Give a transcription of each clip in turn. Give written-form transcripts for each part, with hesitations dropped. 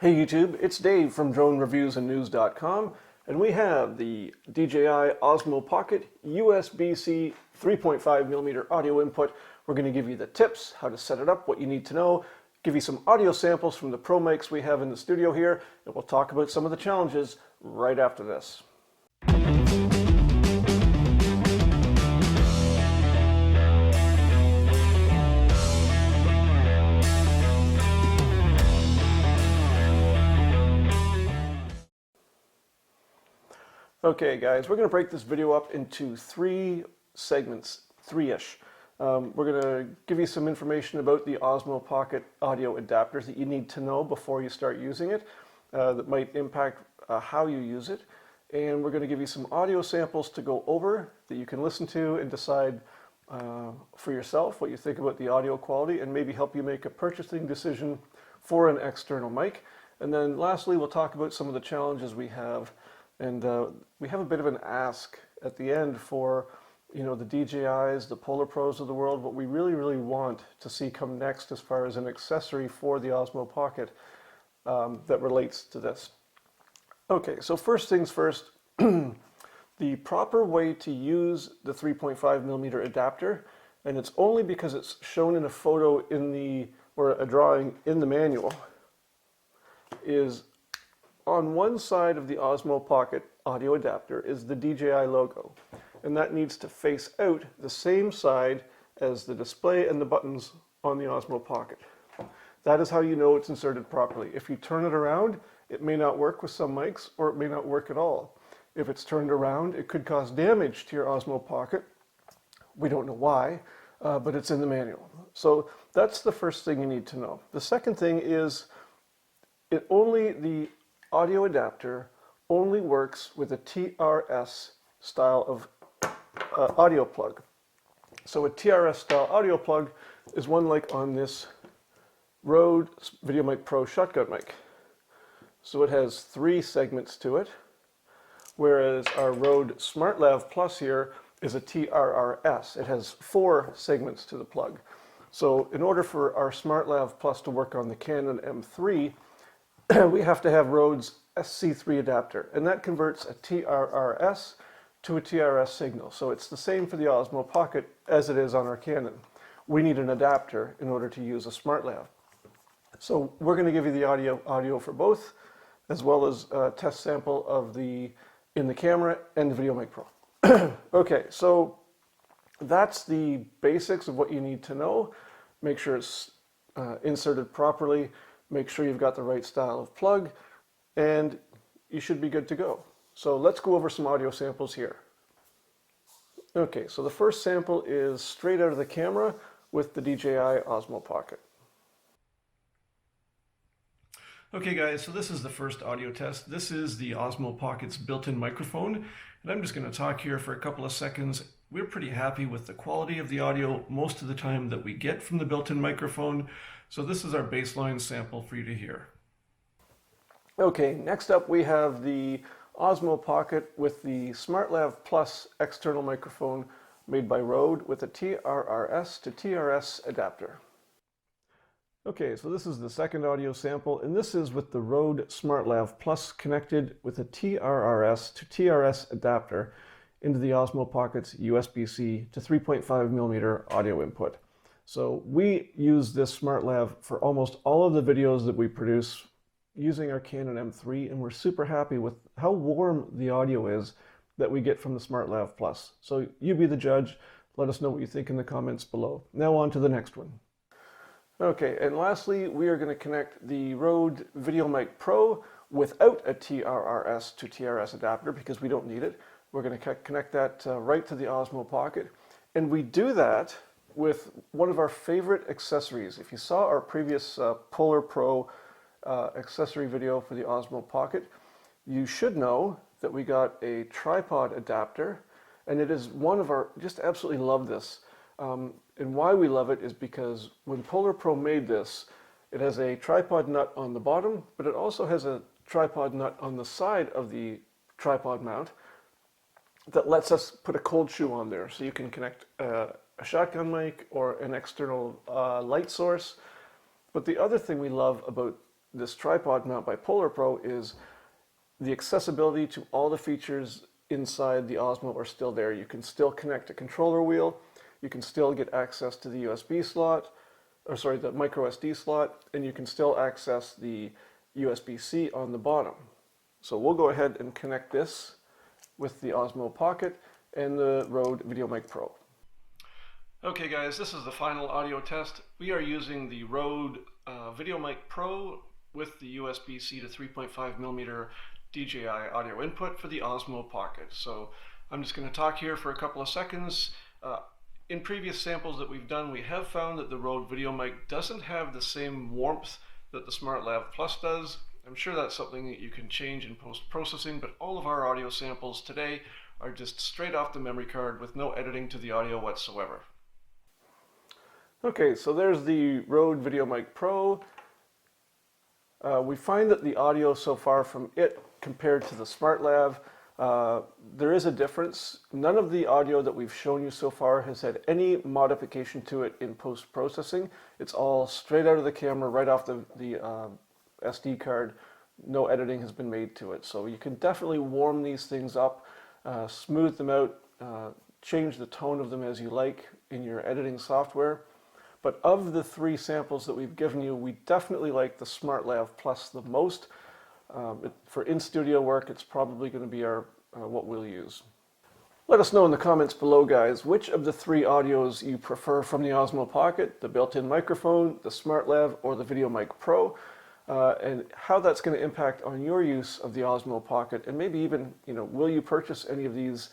Hey YouTube, it's Dave from DroneReviewsAndNews.com, and we have the DJI Osmo Pocket USB-C 3.5mm audio input. We're going to give you the tips, how to set it up, what you need to know, give you some audio samples from the pro mics we have in the studio here, and we'll talk about some of the challenges right after this. Okay guys, we're going to break this video up into three segments, three-ish. We're going to give you some information about the Osmo Pocket audio adapters that you need to know before you start using it, that might impact how you use it. And we're going to give you some audio samples to go over that you can listen to and decide for yourself what you think about the audio quality and maybe help you make a purchasing decision for an external mic. And then lastly, we'll talk about some of the challenges we have. And we have a bit of an ask at the end for, the DJIs, the Polar Pros of the world, what we really want to see come next as far as an accessory for the Osmo Pocket that relates to this. Okay, so first things first, the proper way to use the 3.5mm adapter, and it's only because it's shown in a photo or a drawing in the manual, is on one side of the Osmo Pocket audio adapter is the DJI logo, and that needs to face out the same side as the display and the buttons on the Osmo Pocket. That is how you know it's inserted properly. If you turn it around, it may not work with some mics, or it may not work at all. If it's turned around, it could cause damage to your Osmo Pocket. We don't know why, but it's in the manual. So that's the first thing you need to know. The second thing is the audio adapter only works with a TRS style of audio plug. So a TRS style audio plug is one like on this Rode VideoMic Pro shotgun mic. So it has 3 segments to it, whereas our Rode SmartLav Plus here is a TRRS. It has 4 segments to the plug. So in order for our SmartLav Plus to work on the Canon M3, we have to have Rode's SC3 adapter, and that converts a TRRS to a TRS signal. So it's the same for the Osmo Pocket as it is on our Canon. We need an adapter in order to use a SmartLav. So we're going to give you the audio for both, as well as a test sample of in the camera and the VideoMic Pro. Okay, so that's the basics of what you need to know. Make sure it's inserted properly. Make sure you've got the right style of plug, and you should be good to go. So let's go over some audio samples here. Okay, so the first sample is straight out of the camera with the DJI Osmo Pocket. Okay guys, so this is the first audio test. This is the Osmo Pocket's built-in microphone, and I'm just going to talk here for a couple of seconds. We're pretty happy with the quality of the audio most of the time that we get from the built-in microphone. So this is our baseline sample for you to hear. Okay, next up we have the Osmo Pocket with the SmartLav Plus external microphone made by Rode with a TRRS to TRS adapter. Okay, so this is the second audio sample, and this is with the Rode SmartLav Plus connected with a TRRS to TRS adapter into the Osmo Pocket's USB-C to 3.5mm audio input. So we use this SmartLav for almost all of the videos that we produce using our Canon M3, and we're super happy with how warm the audio is that we get from the SmartLav Plus. So you be the judge. Let us know what you think in the comments below. Now on to the next one. Okay, and lastly, we are going to connect the Rode VideoMic Pro without a TRRS to TRS adapter because we don't need it. We're going to connect that right to the Osmo Pocket, and we do that with one of our favorite accessories. If you saw our previous Polar Pro accessory video for the Osmo Pocket, you should know that we got a tripod adapter, and it is one of our, just absolutely love this. And why we love it is because when Polar Pro made this, it has a tripod nut on the bottom, but it also has a tripod nut on the side of the tripod mount that lets us put a cold shoe on there. So you can connect a shotgun mic or an external light source. But the other thing we love about this tripod mount by Polar Pro is the accessibility to all the features inside the Osmo are still there. You can still connect a controller wheel, you can still get access to the USB slot, or sorry, the micro SD slot, and you can still access the USB-C on the bottom. So we'll go ahead and connect this with the Osmo Pocket and the Rode VideoMic Pro. Okay guys, this is the final audio test. We are using the Rode VideoMic Pro with the USB-C to 3.5mm DJI audio input for the Osmo Pocket. So I'm just going to talk here for a couple of seconds. In previous samples that we've done, we have found that the Rode VideoMic doesn't have the same warmth that the SmartLav Plus does. I'm sure that's something that you can change in post-processing, but all of our audio samples today are just straight off the memory card with no editing to the audio whatsoever. Okay, so there's the Rode VideoMic Pro. We find that the audio so far from it compared to the SmartLav, there is a difference. None of the audio that we've shown you so far has had any modification to it in post-processing. It's all straight out of the camera, right off the SD card. No editing has been made to it. So you can definitely warm these things up, smooth them out, change the tone of them as you like in your editing software. But of the three samples that we've given you, we definitely like the SmartLav Plus the most. For in-studio work, it's probably going to be what we'll use. Let us know in the comments below, guys, which of the three audios you prefer from the Osmo Pocket, the built-in microphone, the SmartLav, or the VideoMic Pro, and how that's going to impact on your use of the Osmo Pocket, and maybe even, will you purchase any of these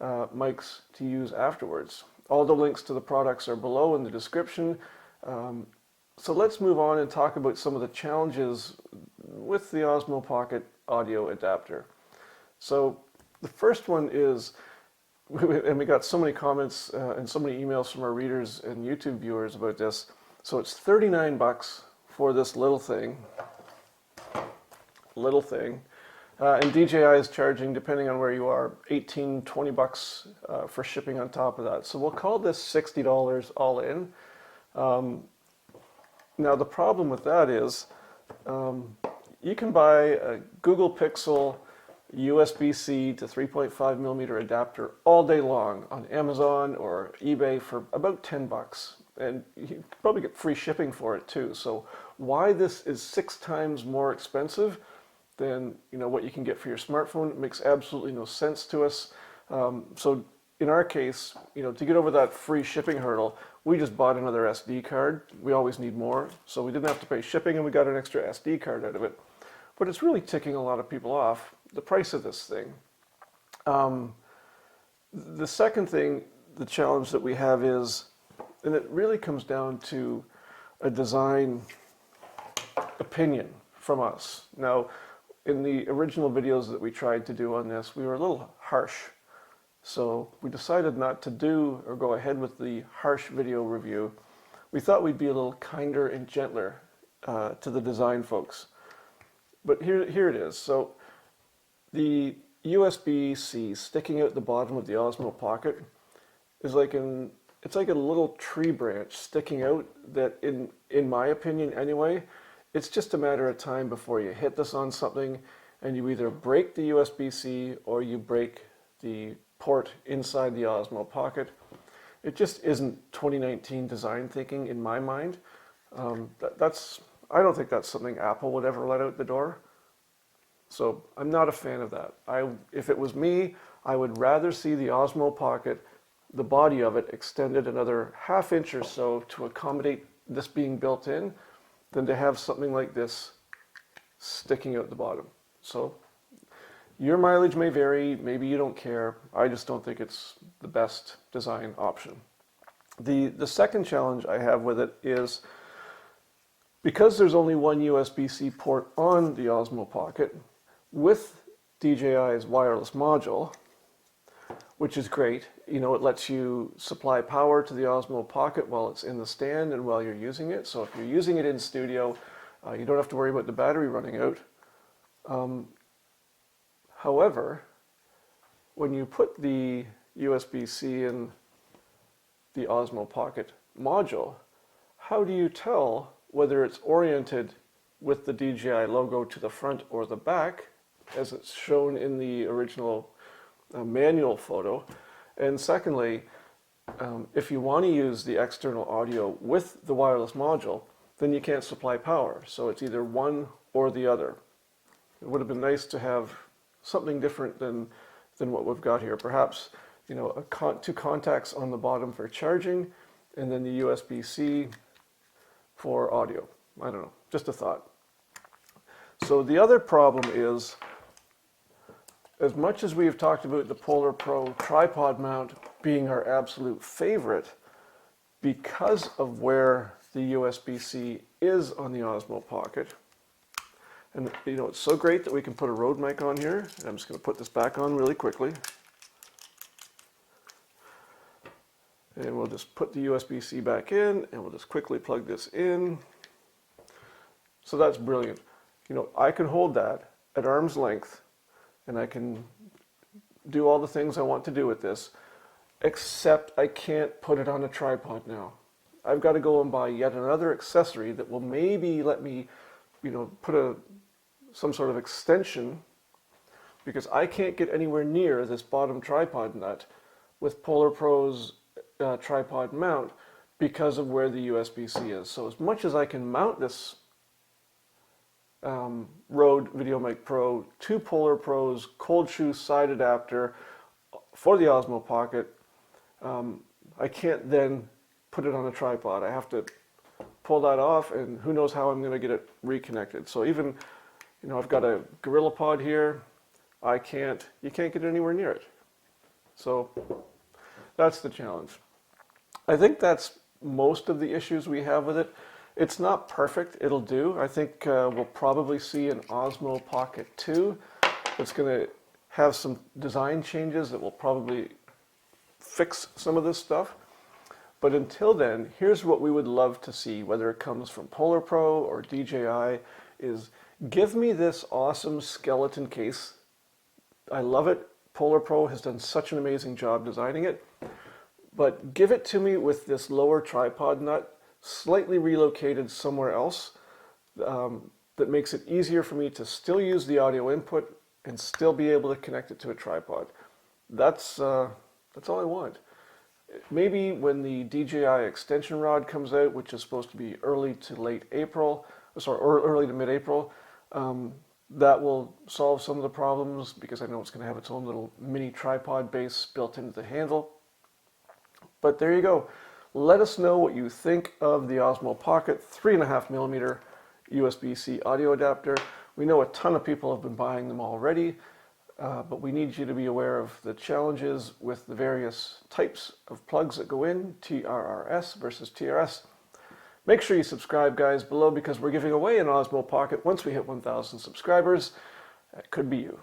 mics to use afterwards? All the links to the products are below in the description. So let's move on and talk about some of the challenges with the Osmo Pocket audio adapter. So the first one is, and we got so many comments and so many emails from our readers and YouTube viewers about this. So it's 39 bucks for this little thing. And DJI is charging, depending on where you are, 18, 20 bucks for shipping on top of that. So we'll call this $60 all in. Now the problem with that is you can buy a Google Pixel USB-C to 3.5mm adapter all day long on Amazon or eBay for about 10 bucks. And you can probably get free shipping for it too. So why this is 6 times more expensive than what you can get for your smartphone, it makes absolutely no sense to us. So in our case, to get over that free shipping hurdle, we just bought another SD card. We always need more, so we didn't have to pay shipping and we got an extra SD card out of it. But it's really ticking a lot of people off, the price of this thing. The second thing, the challenge that we have is, and it really comes down to a design opinion from us. Now, in the original videos that we tried to do on this, we were a little harsh. So we decided not to do or go ahead with the harsh video review. We thought we'd be a little kinder and gentler to the design folks. But here it is. So the USB-C sticking out the bottom of the Osmo Pocket is it's like a little tree branch sticking out that, in my opinion anyway, it's just a matter of time before you hit this on something and you either break the USB-C or you break the port inside the Osmo Pocket. It just isn't 2019 design thinking in my mind. I don't think that's something Apple would ever let out the door. So I'm not a fan of that. If it was me, I would rather see the Osmo Pocket, the body of it, extended another ½ inch or so to accommodate this being built in, than to have something like this sticking out the bottom. So your mileage may vary, maybe you don't care. I just don't think it's the best design option. The second challenge I have with it is, because there's only one USB-C port on the Osmo Pocket, with DJI's wireless module, which is great. It lets you supply power to the Osmo Pocket while it's in the stand and while you're using it. So if you're using it in studio, you don't have to worry about the battery running out. However, when you put the USB-C in the Osmo Pocket module, how do you tell whether it's oriented with the DJI logo to the front or the back, as it's shown in the original manual photo. And secondly, if you want to use the external audio with the wireless module, then you can't supply power. So it's either one or the other. It would have been nice to have something different than what we've got here. Perhaps, you know, two contacts on the bottom for charging, and then the USB-C for audio. I don't know, just a thought. So the other problem is, as much as we've talked about the Polar Pro tripod mount being our absolute favorite, because of where the USB-C is on the Osmo Pocket, and you know, it's so great that we can put a Rode mic on here. I'm just going to put this back on really quickly. And we'll just put the USB-C back in, and we'll just quickly plug this in. So that's brilliant. You know, I can hold that at arm's length, and I can do all the things I want to do with this, except I can't put it on a tripod now. I've got to go and buy yet another accessory that will maybe let me, you know, put some sort of extension, because I can't get anywhere near this bottom tripod nut with Polar Pro's tripod mount because of where the USB-C is. So as much as I can mount this Rode VideoMic Pro to Polar Pro's cold shoe side adapter for the Osmo Pocket, I can't then put it on a tripod. I have to pull that off, and who knows how I'm going to get it reconnected. So even, you know, I've got a GorillaPod here. You can't get anywhere near it. So that's the challenge. I think that's most of the issues we have with it. It's not perfect. It'll do. I think we'll probably see an Osmo Pocket 2 that's going to have some design changes that will probably fix some of this stuff. But until then, here's what we would love to see, whether it comes from Polar Pro or DJI, is give me this awesome skeleton case. I love it. Polar Pro has done such an amazing job designing it. But give it to me with this lower tripod nut, slightly relocated somewhere else, that makes it easier for me to still use the audio input and still be able to connect it to a tripod. That's all I want. Maybe when the DJI extension rod comes out, which is supposed to be early to late April, or early to mid-April, that will solve some of the problems, because I know it's going to have its own little mini tripod base built into the handle. But there you go. Let us know what you think of the Osmo Pocket 3.5mm USB-C audio adapter. We know a ton of people have been buying them already, but we need you to be aware of the challenges with the various types of plugs that go in, TRRS versus TRS. Make sure you subscribe, guys, below, because we're giving away an Osmo Pocket once we hit 1,000 subscribers. That could be you.